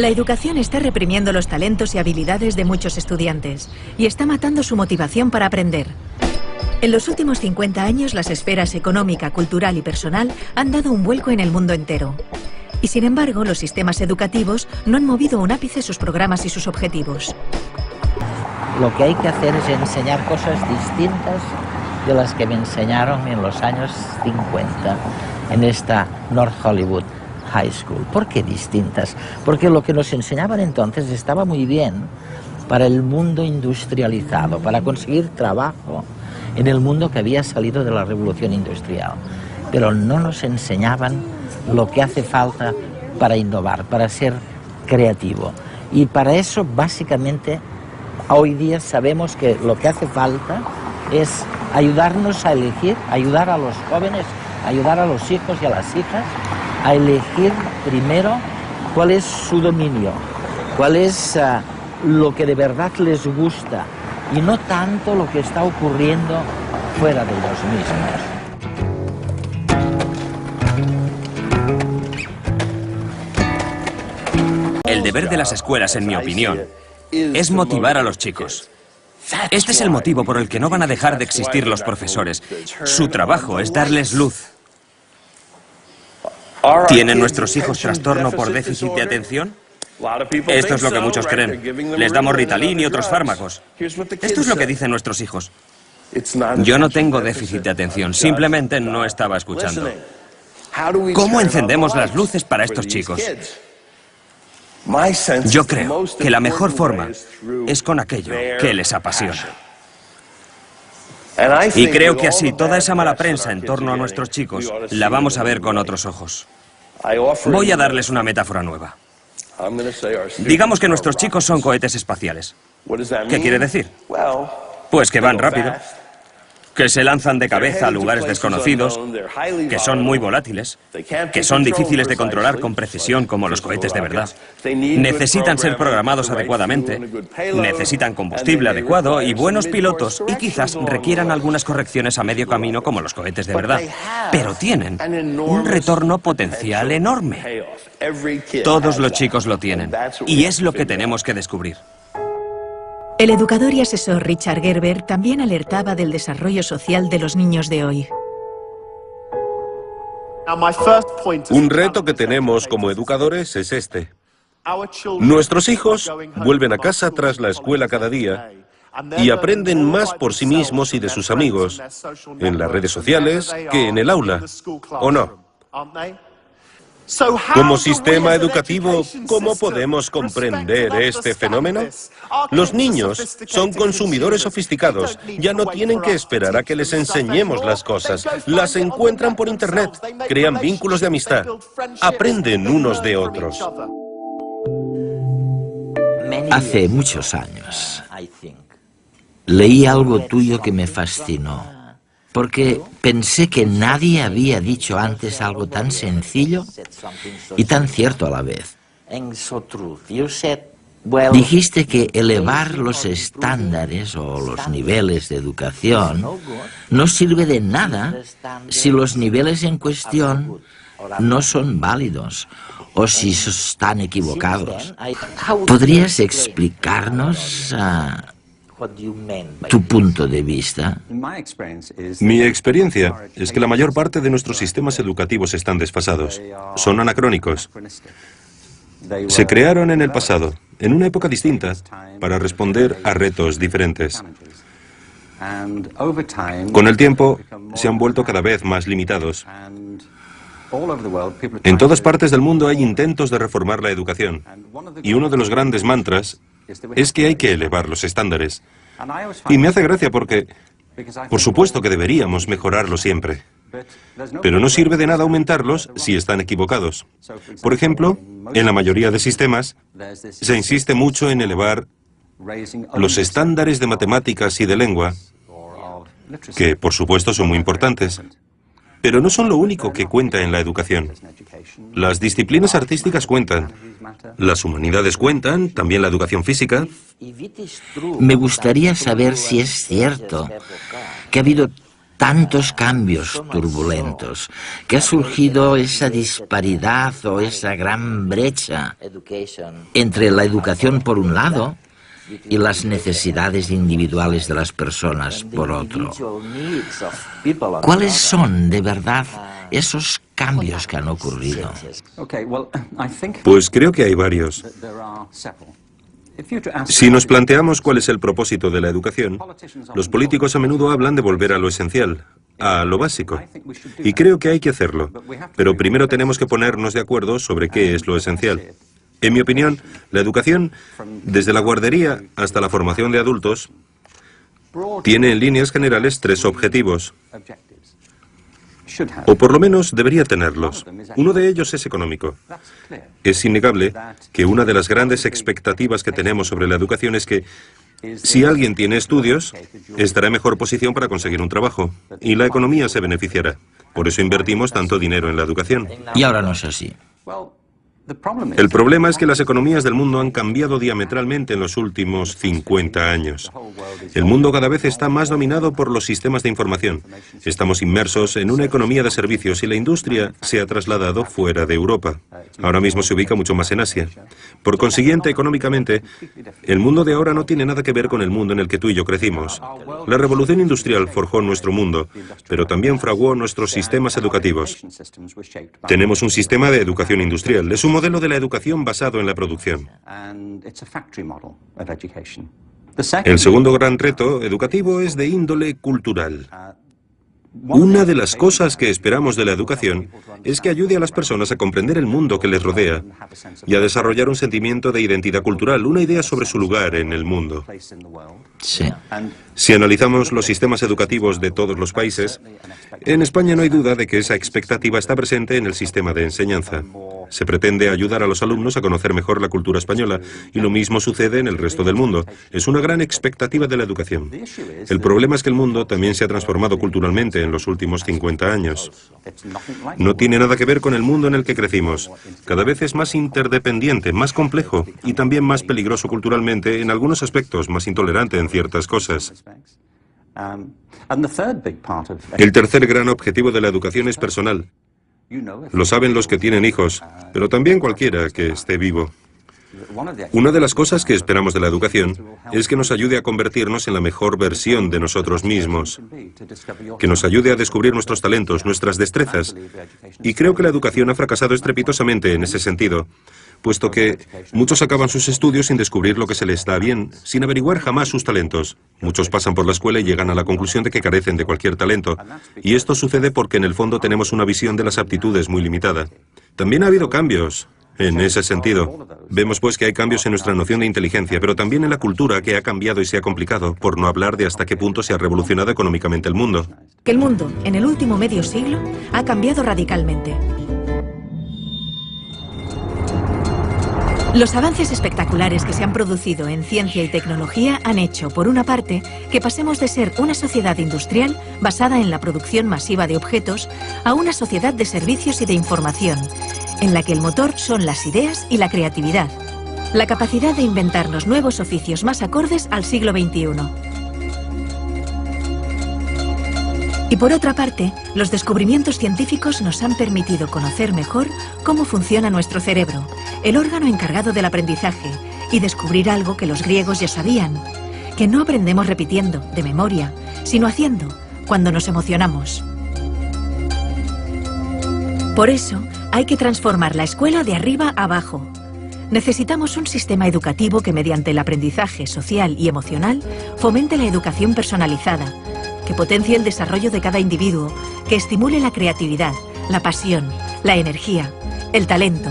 La educación está reprimiendo los talentos y habilidades de muchos estudiantes y está matando su motivación para aprender. En los últimos 50 años, las esferas económica, cultural y personal han dado un vuelco en el mundo entero. Y sin embargo, los sistemas educativos no han movido un ápice sus programas y sus objetivos. Lo que hay que hacer es enseñar cosas distintas de las que me enseñaron en los años 50 en esta North Hollywood High School. ¿Por qué distintas? Porque lo que nos enseñaban entonces estaba muy bien para el mundo industrializado, para conseguir trabajo en el mundo que había salido de la revolución industrial. Pero no nos enseñaban lo que hace falta para innovar, para ser creativo. Y para eso, básicamente, hoy día sabemos que lo que hace falta es ayudarnos a elegir, ayudar a los jóvenes, ayudar a los hijos y a las hijas a elegir primero cuál es su dominio, cuál es lo que de verdad les gusta y no tanto lo que está ocurriendo fuera de ellos mismos. El deber de las escuelas, en mi opinión, es motivar a los chicos. Este es el motivo por el que no van a dejar de existir los profesores. Su trabajo es darles luz. ¿Tienen nuestros hijos trastorno por déficit de atención? Esto es lo que muchos creen. Les damos Ritalin y otros fármacos. Esto es lo que dicen nuestros hijos. Yo no tengo déficit de atención, simplemente no estaba escuchando. ¿Cómo encendemos las luces para estos chicos? Yo creo que la mejor forma es con aquello que les apasiona. Y creo que así toda esa mala prensa en torno a nuestros chicos la vamos a ver con otros ojos. Voy a darles una metáfora nueva. Digamos que nuestros chicos son cohetes espaciales. ¿Qué quiere decir? Pues que van rápido, que se lanzan de cabeza a lugares desconocidos, que son muy volátiles, que son difíciles de controlar con precisión como los cohetes de verdad. Necesitan ser programados adecuadamente, necesitan combustible adecuado y buenos pilotos y quizás requieran algunas correcciones a medio camino como los cohetes de verdad. Pero tienen un retorno potencial enorme. Todos los chicos lo tienen y es lo que tenemos que descubrir. El educador y asesor Richard Gerber también alertaba del desarrollo social de los niños de hoy. Un reto que tenemos como educadores es este. Nuestros hijos vuelven a casa tras la escuela cada día y aprenden más por sí mismos y de sus amigos en las redes sociales que en el aula, ¿o no? Como sistema educativo, ¿cómo podemos comprender este fenómeno? Los niños son consumidores sofisticados. Ya no tienen que esperar a que les enseñemos las cosas. Las encuentran por Internet, crean vínculos de amistad, aprenden unos de otros. Hace muchos años leí algo tuyo que me fascinó. Porque pensé que nadie había dicho antes algo tan sencillo y tan cierto a la vez. Dijiste que elevar los estándares o los niveles de educación no sirve de nada si los niveles en cuestión no son válidos o si están equivocados. ¿Podrías explicarnos tu punto de vista? Mi experiencia es que la mayor parte de nuestros sistemas educativos están desfasados, son anacrónicos. Se crearon en el pasado, en una época distinta, para responder a retos diferentes. Con el tiempo, se han vuelto cada vez más limitados. En todas partes del mundo hay intentos de reformar la educación, y uno de los grandes mantras es que hay que elevar los estándares. Y me hace gracia porque, por supuesto que deberíamos mejorarlos siempre, pero no sirve de nada aumentarlos si están equivocados. Por ejemplo, en la mayoría de sistemas, se insiste mucho en elevar los estándares de matemáticas y de lengua, que por supuesto son muy importantes. Pero no son lo único que cuenta en la educación. Las disciplinas artísticas cuentan, las humanidades cuentan, también la educación física. Me gustaría saber si es cierto que ha habido tantos cambios turbulentos, que ha surgido esa disparidad o esa gran brecha entre la educación por un lado y las necesidades individuales de las personas por otro. ¿Cuáles son, de verdad, esos cambios que han ocurrido? Pues creo que hay varios. Si nos planteamos cuál es el propósito de la educación, los políticos a menudo hablan de volver a lo esencial, a lo básico. Y creo que hay que hacerlo. Pero primero tenemos que ponernos de acuerdo sobre qué es lo esencial. En mi opinión, la educación, desde la guardería hasta la formación de adultos, tiene en líneas generales 3 objetivos. O por lo menos debería tenerlos. Uno de ellos es económico. Es innegable que una de las grandes expectativas que tenemos sobre la educación es que si alguien tiene estudios, estará en mejor posición para conseguir un trabajo y la economía se beneficiará. Por eso invertimos tanto dinero en la educación. Y ahora no es así. El problema es que las economías del mundo han cambiado diametralmente en los últimos 50 años. El mundo cada vez está más dominado por los sistemas de información. Estamos inmersos en una economía de servicios y la industria se ha trasladado fuera de Europa. Ahora mismo se ubica mucho más en Asia. Por consiguiente, económicamente, el mundo de ahora no tiene nada que ver con el mundo en el que tú y yo crecimos. La revolución industrial forjó nuestro mundo, pero también fraguó nuestros sistemas educativos. Tenemos un sistema de educación industrial. Es un modelo de la educación basado en la producción. El segundo gran reto educativo es de índole cultural. Una de las cosas que esperamos de la educación es que ayude a las personas a comprender el mundo que les rodea y a desarrollar un sentimiento de identidad cultural, una idea sobre su lugar en el mundo. Sí. Si analizamos los sistemas educativos de todos los países, en España no hay duda de que esa expectativa está presente en el sistema de enseñanza. Se pretende ayudar a los alumnos a conocer mejor la cultura española y lo mismo sucede en el resto del mundo. Es una gran expectativa de la educación. El problema es que el mundo también se ha transformado culturalmente en los últimos 50 años. No tiene nada que ver con el mundo en el que crecimos. Cada vez es más interdependiente, más complejo y también más peligroso culturalmente en algunos aspectos, más intolerante en ciertas cosas. El tercer gran objetivo de la educación es personal. Lo saben los que tienen hijos, pero también cualquiera que esté vivo. Una de las cosas que esperamos de la educación es que nos ayude a convertirnos en la mejor versión de nosotros mismos, que nos ayude a descubrir nuestros talentos, nuestras destrezas. Y creo que la educación ha fracasado estrepitosamente en ese sentido, puesto que muchos acaban sus estudios sin descubrir lo que se les da bien, sin averiguar jamás sus talentos. Muchos pasan por la escuela y llegan a la conclusión de que carecen de cualquier talento. Y esto sucede porque en el fondo tenemos una visión de las aptitudes muy limitada. También ha habido cambios en ese sentido. Vemos pues que hay cambios en nuestra noción de inteligencia, pero también en la cultura que ha cambiado y se ha complicado, por no hablar de hasta qué punto se ha revolucionado económicamente el mundo. Que el mundo, en el último medio siglo, ha cambiado radicalmente. Los avances espectaculares que se han producido en ciencia y tecnología han hecho, por una parte, que pasemos de ser una sociedad industrial basada en la producción masiva de objetos a una sociedad de servicios y de información, en la que el motor son las ideas y la creatividad, la capacidad de inventarnos nuevos oficios más acordes al siglo XXI. Y por otra parte, los descubrimientos científicos nos han permitido conocer mejor cómo funciona nuestro cerebro, el órgano encargado del aprendizaje, y descubrir algo que los griegos ya sabían, que no aprendemos repitiendo, de memoria, sino haciendo, cuando nos emocionamos. Por eso, hay que transformar la escuela de arriba a abajo. Necesitamos un sistema educativo que mediante el aprendizaje social y emocional fomente la educación personalizada, que potencie el desarrollo de cada individuo, que estimule la creatividad, la pasión, la energía, el talento.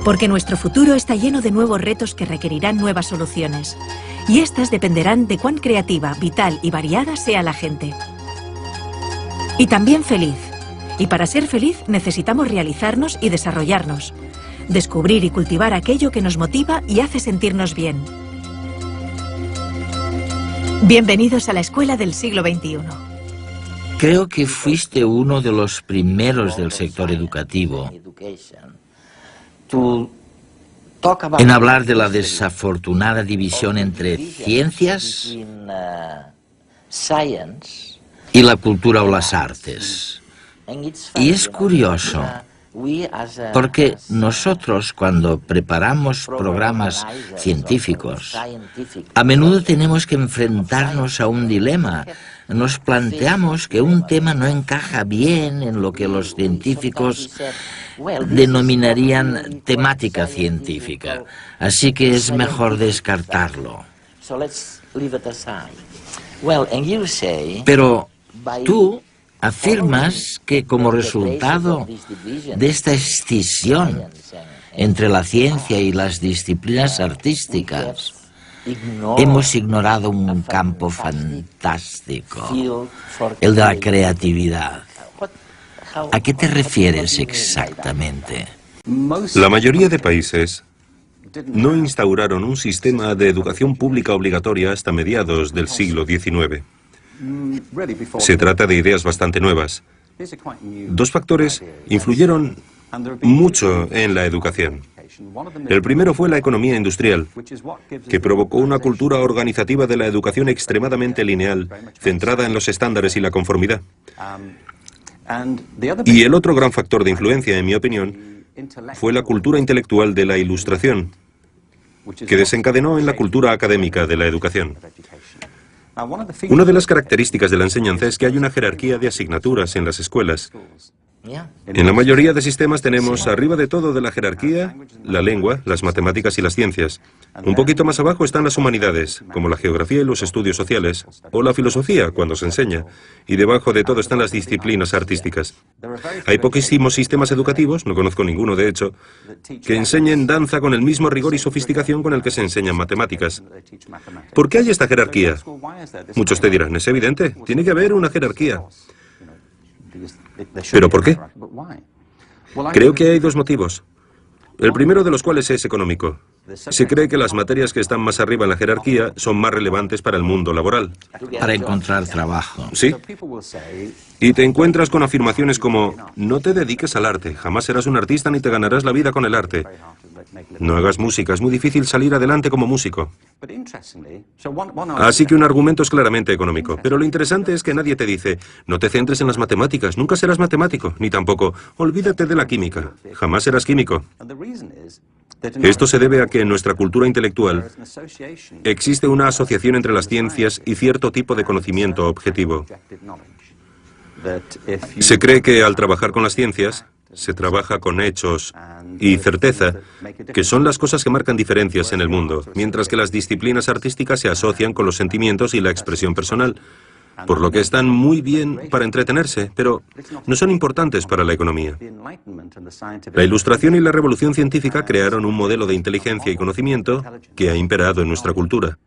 Porque nuestro futuro está lleno de nuevos retos que requerirán nuevas soluciones, y estas dependerán de cuán creativa, vital y variada sea la gente. Y también feliz. Y para ser feliz necesitamos realizarnos y desarrollarnos, descubrir y cultivar aquello que nos motiva y hace sentirnos bien. Bienvenidos a la escuela del siglo XXI. Creo que fuiste uno de los primeros del sector educativo en hablar de la desafortunada división entre ciencias y la cultura o las artes. Y es curioso, porque nosotros cuando preparamos programas científicos, a menudo tenemos que enfrentarnos a un dilema. Nos planteamos que un tema no encaja bien en lo que los científicos denominarían temática científica, así que es mejor descartarlo. Pero tú afirmas que como resultado de esta escisión entre la ciencia y las disciplinas artísticas, hemos ignorado un campo fantástico, el de la creatividad. ¿A qué te refieres exactamente? La mayoría de países no instauraron un sistema de educación pública obligatoria hasta mediados del siglo XIX. Se trata de ideas bastante nuevas. Dos factores influyeron mucho en la educación. El primero fue la economía industrial, que provocó una cultura organizativa de la educación extremadamente lineal, centrada en los estándares y la conformidad. Y el otro gran factor de influencia, en mi opinión, fue la cultura intelectual de la Ilustración, que desencadenó en la cultura académica de la educación. Una de las características de la enseñanza es que hay una jerarquía de asignaturas en las escuelas. En la mayoría de sistemas tenemos arriba de todo de la jerarquía la lengua, las matemáticas y las ciencias. Un poquito más abajo están las humanidades, como la geografía y los estudios sociales, o la filosofía, cuando se enseña. Y debajo de todo están las disciplinas artísticas. Hay poquísimos sistemas educativos, no conozco ninguno de hecho, que enseñen danza con el mismo rigor y sofisticación con el que se enseñan matemáticas. ¿Por qué hay esta jerarquía? Muchos te dirán, es evidente, tiene que haber una jerarquía. ¿Pero por qué? Creo que hay dos motivos. El primero de los cuales es económico. Se cree que las materias que están más arriba en la jerarquía son más relevantes para el mundo laboral. Para encontrar trabajo. Sí. Y te encuentras con afirmaciones como, no te dediques al arte, jamás serás un artista ni te ganarás la vida con el arte. No hagas música, es muy difícil salir adelante como músico. Así que un argumento es claramente económico. Pero lo interesante es que nadie te dice, no te centres en las matemáticas, nunca serás matemático, ni tampoco, olvídate de la química, jamás serás químico. Esto se debe a que en nuestra cultura intelectual existe una asociación entre las ciencias y cierto tipo de conocimiento objetivo. Se cree que al trabajar con las ciencias, se trabaja con hechos y certeza, que son las cosas que marcan diferencias en el mundo, mientras que las disciplinas artísticas se asocian con los sentimientos y la expresión personal, por lo que están muy bien para entretenerse, pero no son importantes para la economía. La Ilustración y la Revolución Científica crearon un modelo de inteligencia y conocimiento que ha imperado en nuestra cultura.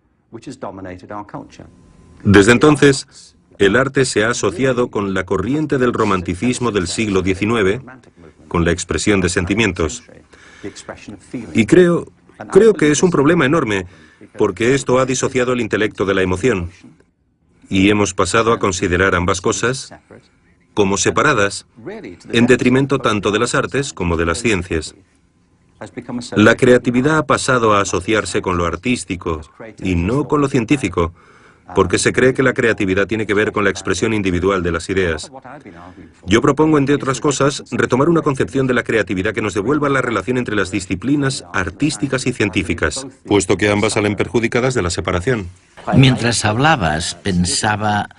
Desde entonces, el arte se ha asociado con la corriente del romanticismo del siglo XIX, con la expresión de sentimientos. Y creo que es un problema enorme, porque esto ha disociado el intelecto de la emoción. Y hemos pasado a considerar ambas cosas como separadas, en detrimento tanto de las artes como de las ciencias. La creatividad ha pasado a asociarse con lo artístico y no con lo científico, porque se cree que la creatividad tiene que ver con la expresión individual de las ideas. Yo propongo, entre otras cosas, retomar una concepción de la creatividad que nos devuelva la relación entre las disciplinas artísticas y científicas, puesto que ambas salen perjudicadas de la separación. Mientras hablabas, pensaba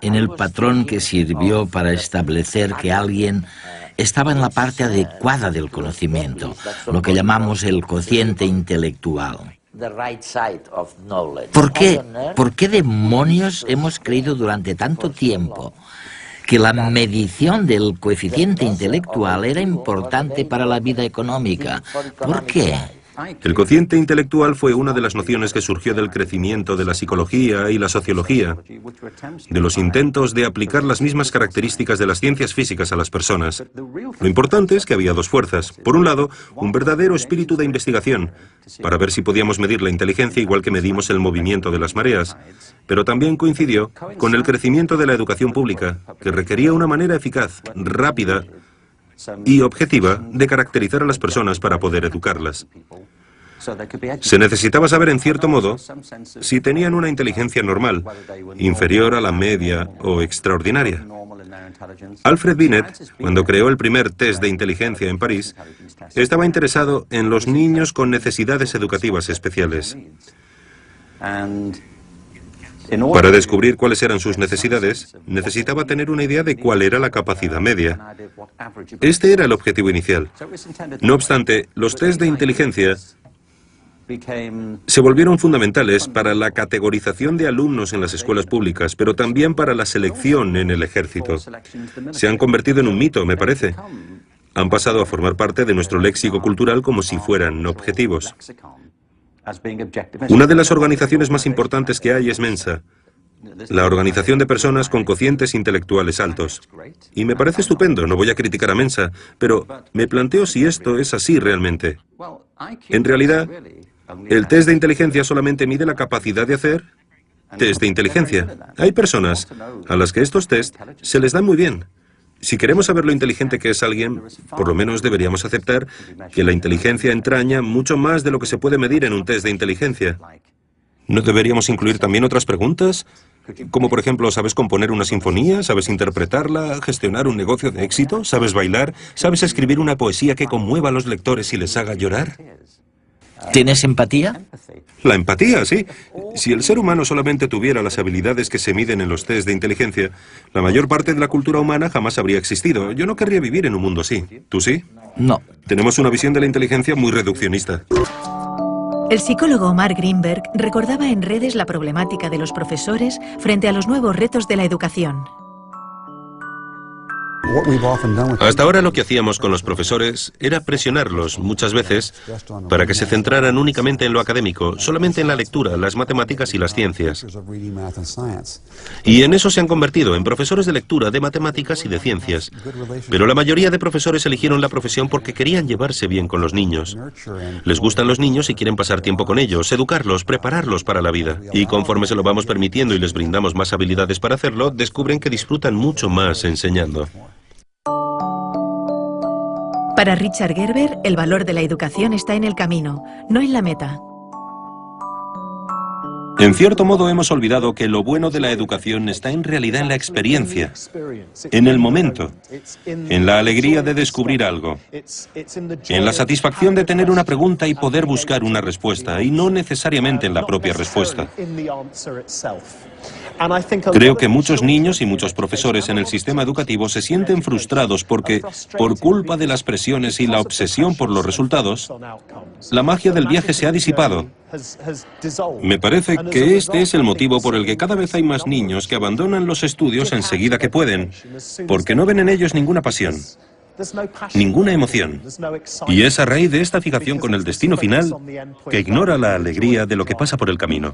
en el patrón que sirvió para establecer que alguien estaba en la parte adecuada del conocimiento, lo que llamamos el cociente intelectual. ¿Por qué demonios hemos creído durante tanto tiempo que la medición del coeficiente intelectual era importante para la vida económica? ¿Por qué? El cociente intelectual fue una de las nociones que surgió del crecimiento de la psicología y la sociología, de los intentos de aplicar las mismas características de las ciencias físicas a las personas. Lo importante es que había dos fuerzas. Por un lado, un verdadero espíritu de investigación, para ver si podíamos medir la inteligencia igual que medimos el movimiento de las mareas, pero también coincidió con el crecimiento de la educación pública, que requería una manera eficaz, rápida y objetiva de caracterizar a las personas para poder educarlas. Se necesitaba saber, en cierto modo, si tenían una inteligencia normal, inferior a la media o extraordinaria. Alfred Binet, cuando creó el primer test de inteligencia en París, estaba interesado en los niños con necesidades educativas especiales. Para descubrir cuáles eran sus necesidades, necesitaba tener una idea de cuál era la capacidad media. Este era el objetivo inicial. No obstante, los test de inteligencia se volvieron fundamentales para la categorización de alumnos en las escuelas públicas, pero también para la selección en el ejército. Se han convertido en un mito, me parece. Han pasado a formar parte de nuestro léxico cultural como si fueran objetivos. Una de las organizaciones más importantes que hay es Mensa, la organización de personas con cocientes intelectuales altos. Y me parece estupendo, no voy a criticar a Mensa, pero me planteo si esto es así realmente. En realidad, el test de inteligencia solamente mide la capacidad de hacer test de inteligencia. Hay personas a las que estos test se les dan muy bien. Si queremos saber lo inteligente que es alguien, por lo menos deberíamos aceptar que la inteligencia entraña mucho más de lo que se puede medir en un test de inteligencia. ¿No deberíamos incluir también otras preguntas? Como por ejemplo, ¿sabes componer una sinfonía? ¿Sabes interpretarla? ¿Gestionar un negocio de éxito? ¿Sabes bailar? ¿Sabes escribir una poesía que conmueva a los lectores y les haga llorar? ¿Tienes empatía? La empatía, sí. Si el ser humano solamente tuviera las habilidades que se miden en los test de inteligencia, la mayor parte de la cultura humana jamás habría existido. Yo no querría vivir en un mundo así. ¿Tú sí? No. Tenemos una visión de la inteligencia muy reduccionista. El psicólogo Omar Greenberg recordaba en redes la problemática de los profesores frente a los nuevos retos de la educación. Hasta ahora lo que hacíamos con los profesores era presionarlos, muchas veces, para que se centraran únicamente en lo académico, solamente en la lectura, las matemáticas y las ciencias. Y en eso se han convertido, en profesores de lectura, de matemáticas y de ciencias. Pero la mayoría de profesores eligieron la profesión porque querían llevarse bien con los niños. Les gustan los niños y quieren pasar tiempo con ellos, educarlos, prepararlos para la vida. Y conforme se lo vamos permitiendo y les brindamos más habilidades para hacerlo, descubren que disfrutan mucho más enseñando. Para Richard Gerber, el valor de la educación está en el camino, no en la meta. En cierto modo hemos olvidado que lo bueno de la educación está en realidad en la experiencia, en el momento, en la alegría de descubrir algo, en la satisfacción de tener una pregunta y poder buscar una respuesta, y no necesariamente en la propia respuesta. Creo que muchos niños y muchos profesores en el sistema educativo se sienten frustrados porque, por culpa de las presiones y la obsesión por los resultados, la magia del viaje se ha disipado. Me parece que este es el motivo por el que cada vez hay más niños que abandonan los estudios enseguida que pueden, porque no ven en ellos ninguna pasión, ninguna emoción. Y es a raíz de esta fijación con el destino final que ignora la alegría de lo que pasa por el camino.